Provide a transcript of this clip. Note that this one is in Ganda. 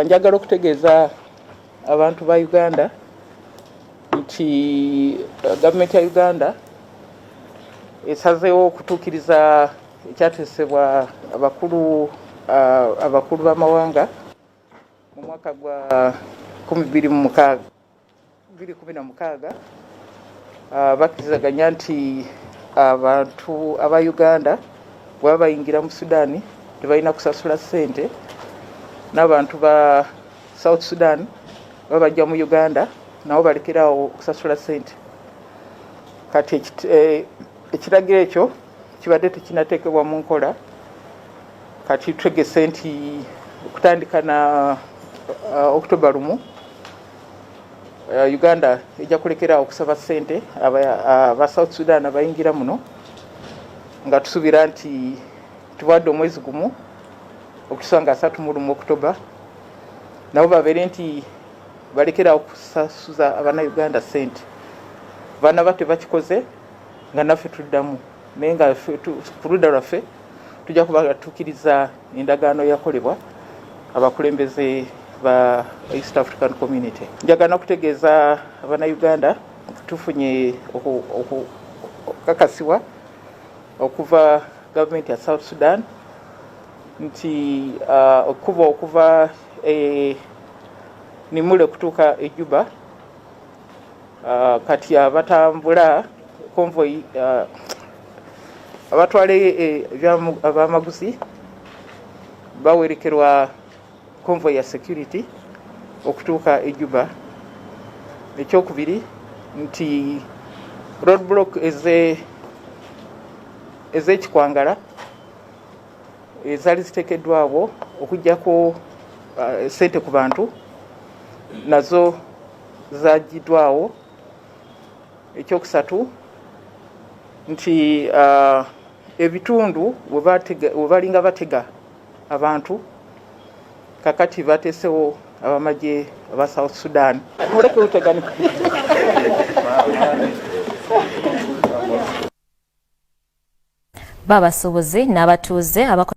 Njagala okutegeeza abantu ba Uganda nti gavumenti ya Uganda esazeewo okutuukiriza ekyateesebwa abakulu b'amawanga mu mwaka gwa 2016 bakkirizaganya nti abantu aba Uganda bw'aba bayingira mu Sudan tebalina kusasula ssente, n'abantu ba South Sudan babajja mu Uganda nabo balekerawo okusasula ssente. Kati ekiragiro ekyo kibadde tekinateekebwa mu nkola. Kati tutegese nti okutandika na October 1 Uganda ejja kulekerawo okusaba ssente aba South Sudan abayingira muno, nga tusuubira nti tuwadde omwezi gumu okusanga 31 October nabo babeere nti balekerawo kusasuza Abannayuganda ssente. Banaba tebakikoze nga naffe tuddamu, naye nga ku ludda lwaffe tujja kubatuukiriza endagaano yakolebwa abakulembeze ba East African Community. Njagala okutegeeza Abannayuganda tufunye okukakasibwa okuva gavumenti ya South Sudan nti okuva Nimule okutuuka e Juba, kati abatambula convoy abatwala abamaguzi bawerekerwa convoy ya security okutuuka e Juba. Ekyokubiri nti roadblock ez'ekikwangala ezaali ziteekeddwawo okuggyako ssente ku bantu nazo zagiddwawo. Ekyokusatu nti ebitundu we balinga batega abantu kakati bateesewo abamagye aba South Sudan. Muleke utegani babasuubuzi n'abatuuze